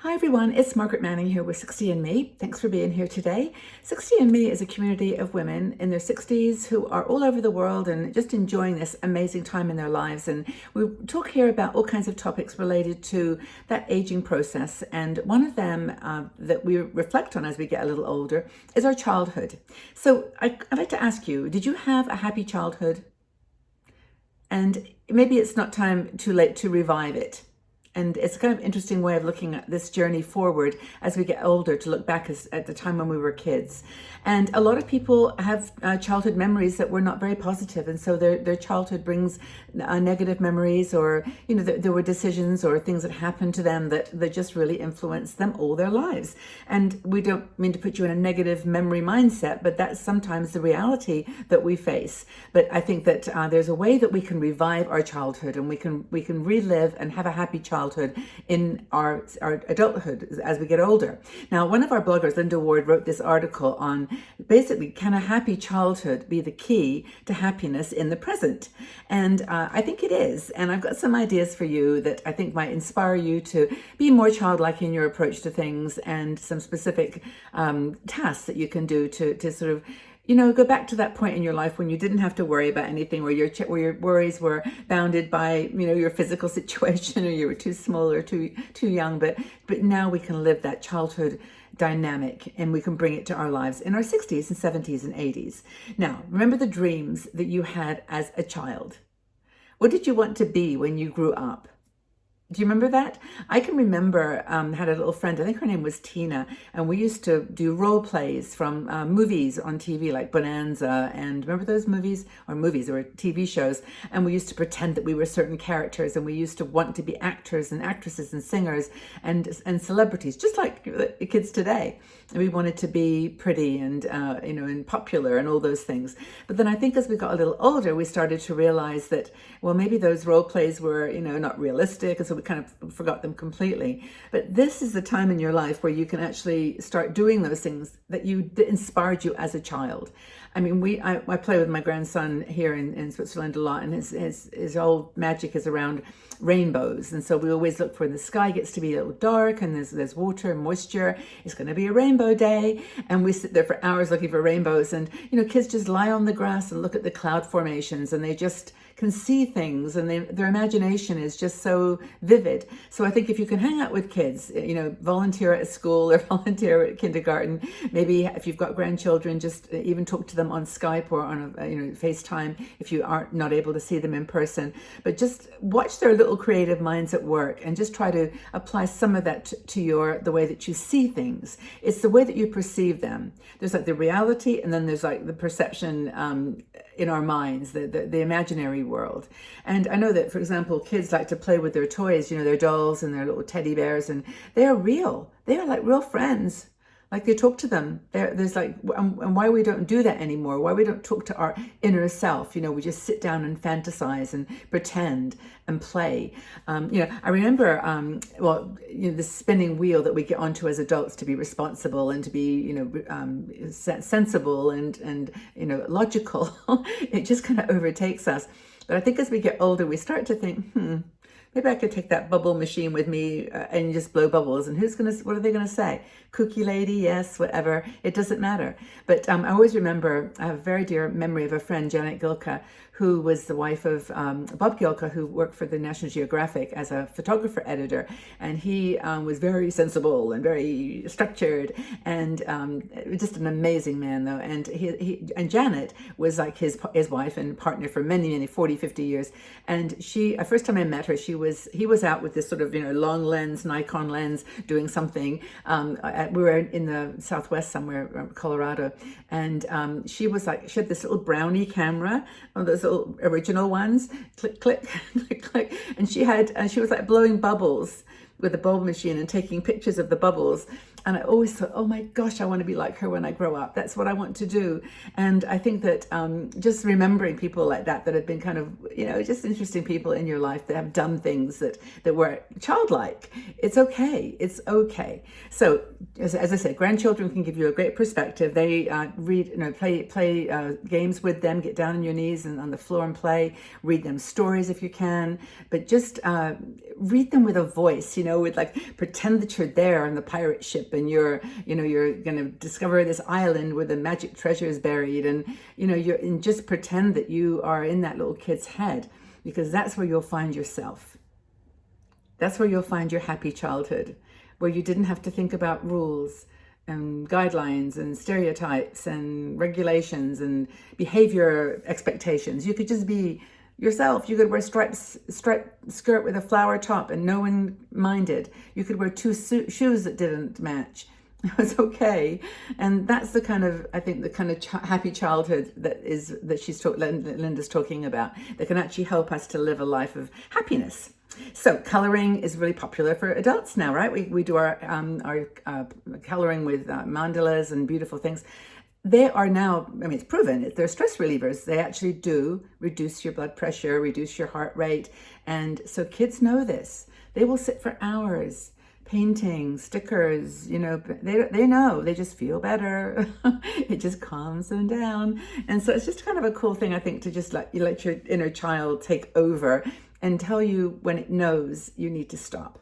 Hi everyone, it's Margaret Manning here with 60andMe. Thanks for being here today. 60andMe is a community of women in their 60s who are all over the world and just enjoying this amazing time in their lives. And we talk here about all kinds of topics related to that aging process. And one of them that we reflect on as we get a little older is our childhood. So I'd like to ask you, did you have a happy childhood? And maybe it's not too late to revive it. And it's kind of interesting way of looking at this journey forward as we get older, to look back at the time when we were kids. And a lot of people have childhood memories that were not very positive, and so their childhood brings negative memories, or there were decisions or things that happened to them that just really influenced them all their lives. And we don't mean to put you in a negative memory mindset, but that's sometimes the reality that we face. But I think that there's a way that we can revive our childhood, and we can relive and have a happy childhood in our adulthood as we get older. Now, one of our bloggers, Linda Ward, wrote this article on basically, can a happy childhood be the key to happiness in the present? And I think it is. And I've got some ideas for you that I think might inspire you to be more childlike in your approach to things, and some specific tasks that you can do to sort of go back to that point in your life when you didn't have to worry about anything, where your worries were bounded by, your physical situation, or you were too small or too young. But now we can live that childhood dynamic, and we can bring it to our lives in our 60s and 70s and 80s. Now, remember the dreams that you had as a child. What did you want to be when you grew up? Do you remember that? I can remember, had a little friend, I think her name was Tina, and we used to do role plays from movies on TV like Bonanza, and remember those movies or TV shows, and we used to pretend that we were certain characters, and we used to want to be actors and actresses and singers and celebrities, just like the kids today. And we wanted to be pretty and and popular and all those things. But then I think as we got a little older, we started to realize that, well, maybe those role plays were not realistic, and so we kind of forgot them completely. But this is the time in your life where you can actually start doing those things that inspired you as a child. I mean, I play with my grandson here in Switzerland a lot, and his whole magic is around rainbows. And so we always look for, when the sky gets to be a little dark and there's water and moisture, it's going to be a rainbow day. And we sit there for hours looking for rainbows. And, kids just lie on the grass and look at the cloud formations, and they just can see things, and their imagination is just so vivid. So I think if you can hang out with kids, volunteer at a school or volunteer at kindergarten, maybe if you've got grandchildren, just even talk to them on Skype or on FaceTime if you are not able to see them in person. But just watch their little creative minds at work, and just try to apply some of that to the way that you see things. It's the way that you perceive them. There's like the reality, and then there's like the perception in our minds, the imaginary world. And I know that, for example, kids like to play with their toys, their dolls and their little teddy bears, and they are real. They are like real friends. Like, they talk to them. There's like, and why we don't do that anymore, why we don't talk to our inner self. We just sit down and fantasize and pretend and play. I remember, the spinning wheel that we get onto as adults to be responsible and to be, sensible and logical. It just kind of overtakes us. But I think as we get older, we start to think, maybe I could take that bubble machine with me and just blow bubbles. And what are they going to say? Cookie lady, yes, whatever. It doesn't matter. But I always remember, I have a very dear memory of a friend, Janet Gilka, who was the wife of Bob Gilka, who worked for the National Geographic as a photographer editor. And he was very sensible and very structured, and just an amazing man, though. And and Janet was like his wife and partner for many 40, 50 years. And first time I met her, he was out with this sort of long lens, Nikon lens, doing something. We were in the Southwest somewhere, Colorado, and she had this little brownie camera, one of those little original ones, click, click, click, click, and she was like blowing bubbles with the bulb machine and taking pictures of the bubbles. And I always thought, oh my gosh, I want to be like her when I grow up. That's what I want to do. And I think that just remembering people like that have been kind of, just interesting people in your life that have done things that were childlike. It's okay. It's okay. So as I said, grandchildren can give you a great perspective. They play games with them, get down on your knees and on the floor and play, read them stories if you can, but just read them with a voice. with like pretend that you're there on the pirate ship and you're going to discover this island where the magic treasure is buried, and and just pretend that you are in that little kid's head, because that's where you'll find yourself. That's where you'll find your happy childhood, where you didn't have to think about rules and guidelines and stereotypes and regulations and behavior expectations. You could just be yourself. You could wear striped skirt with a flower top and no one minded. You could wear two shoes that didn't match. It was okay. And that's the kind of, I think, the kind of happy childhood that Linda's talking about, that can actually help us to live a life of happiness. So coloring is really popular for adults now, right? We do our coloring with mandalas and beautiful things. They are now, I mean, it's proven, they're stress relievers. They actually do reduce your blood pressure, reduce your heart rate. And so kids know this. They will sit for hours painting stickers, they know, they just feel better. It just calms them down. And so it's just kind of a cool thing, I think, to just let your inner child take over and tell you when it knows you need to stop.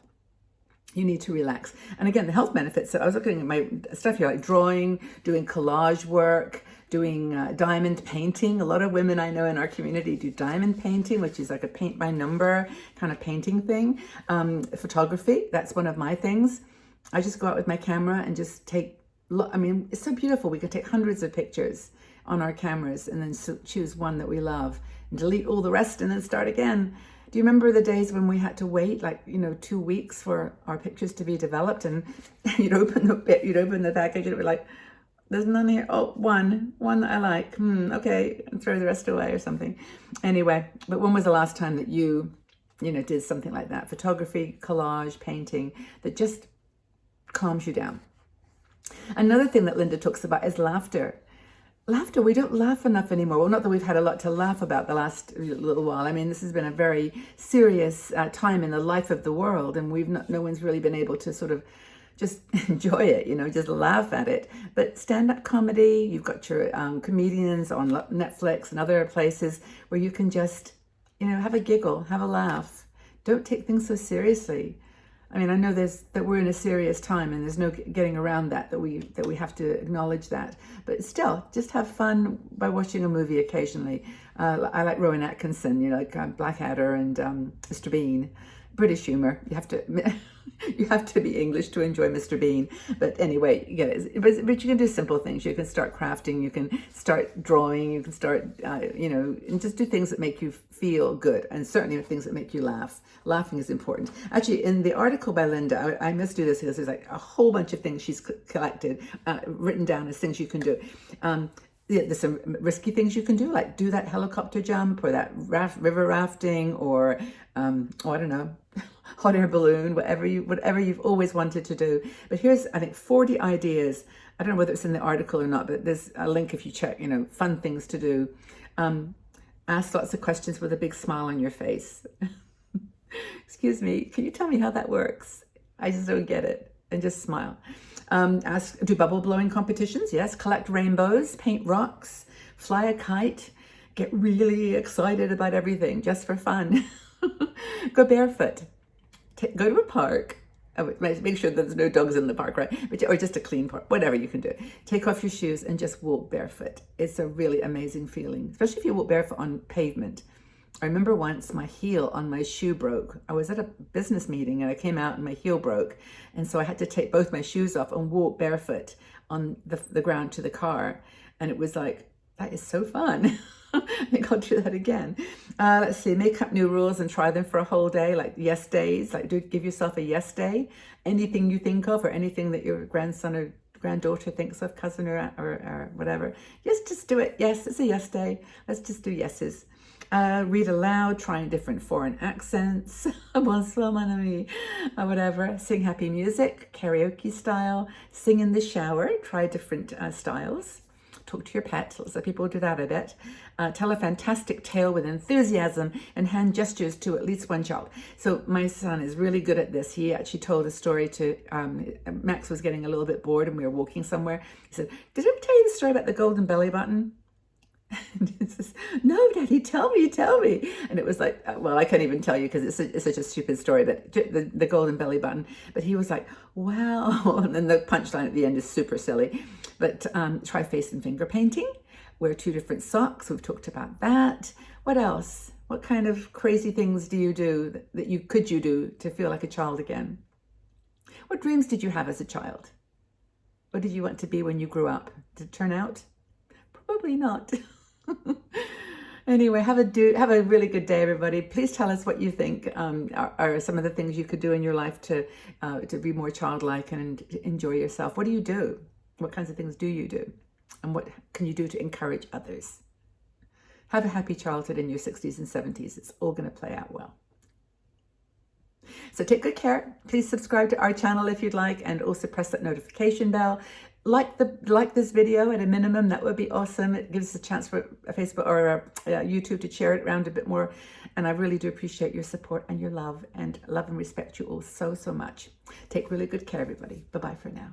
You need to relax. And again, the health benefits. So I was looking at my stuff here, like drawing, doing collage work, doing diamond painting. A lot of women I know in our community do diamond painting, which is like a paint by number kind of painting thing. Photography, that's one of my things. I just go out with my camera and just take, it's so beautiful. We can take hundreds of pictures on our cameras and then choose one that we love and delete all the rest and then start again. Do you remember the days when we had to wait 2 weeks for our pictures to be developed, and you'd open the package and it'd be like, there's none here. Oh, one that I like. Okay, and throw the rest away or something. Anyway, but when was the last time that you did something like that? Photography, collage, painting, that just calms you down. Another thing that Linda talks about is laughter. Laughter, we don't laugh enough anymore. Well, not that we've had a lot to laugh about the last little while. I mean, this has been a very serious time in the life of the world, and no one's really been able to sort of just enjoy it, just laugh at it. But stand-up comedy, you've got your comedians on Netflix and other places where you can just, have a giggle, have a laugh. Don't take things so seriously. I mean, I know that we're in a serious time, and there's no getting around that we have to acknowledge that. But still, just have fun by watching a movie occasionally. I like Rowan Atkinson, like Blackadder and Mr. Bean. British humor. You have to be English to enjoy Mr. Bean. But anyway, but you can do simple things. You can start crafting. You can start drawing. You can start, and just do things that make you feel good, and certainly things that make you laugh. Laughing is important. Actually, in the article by Linda, I must do this because there's like a whole bunch of things she's collected, written down as things you can do. There's some risky things you can do, like do that helicopter jump or that river rafting, or I don't know, hot air balloon, whatever you've always wanted to do. But here's, I think, 40 ideas. I don't know whether it's in the article or not, but there's a link if you check, fun things to do. Ask lots of questions with a big smile on your face. Excuse me, can you tell me how that works? I just don't get it. And just smile. Do bubble blowing competitions, yes. Collect rainbows, paint rocks, fly a kite, get really excited about everything just for fun. Go barefoot, go to a park. Make sure that there's no dogs in the park, right? Or just a clean park, whatever you can do. Take off your shoes and just walk barefoot. It's a really amazing feeling, especially if you walk barefoot on pavement. I remember once my heel on my shoe broke. I was at a business meeting and I came out and my heel broke. And so I had to take both my shoes off and walk barefoot on the ground to the car. And it was like, that is so fun. I think I'll do that again. Let's see, make up new rules and try them for a whole day, like yes days. Like give yourself a yes day. Anything you think of, or anything that your grandson or granddaughter thinks of, cousin or whatever. Yes, just do it. Yes, it's a yes day. Let's just do yeses. Read aloud, trying different foreign accents, bonsoir mon ami, whatever. Sing happy music, karaoke style. Sing in the shower, try different styles. Talk to your pet, lots of people do that, I bet. Tell a fantastic tale with enthusiasm and hand gestures to at least one child. So my son is really good at this. He actually told a story to, Max was getting a little bit bored and we were walking somewhere. He said, did I ever tell you the story about the golden belly button? And he says, no, Daddy, tell me, tell me. And it was like, well, I can't even tell you because it's such a stupid story, but the golden belly button. But he was like, wow. And then the punchline at the end is super silly. But try face and finger painting. Wear 2 different socks. We've talked about that. What else? What kind of crazy things do you do that you do to feel like a child again? What dreams did you have as a child? What did you want to be when you grew up? Did it turn out? Probably not. Anyway, have a really good day, everybody. Please tell us what you think are some of the things you could do in your life to be more childlike and enjoy yourself. What do you do? What kinds of things do you do? And what can you do to encourage others? Have a happy childhood in your 60s and 70s. It's all going to play out well. So take good care. Please subscribe to our channel if you'd like, and also press that notification bell. Like this video at a minimum. That would be awesome. It gives us a chance for a Facebook or YouTube to share it around a bit more. And I really do appreciate your support and your love, and love and respect you all so, so much. Take really good care, everybody. Bye-bye for now.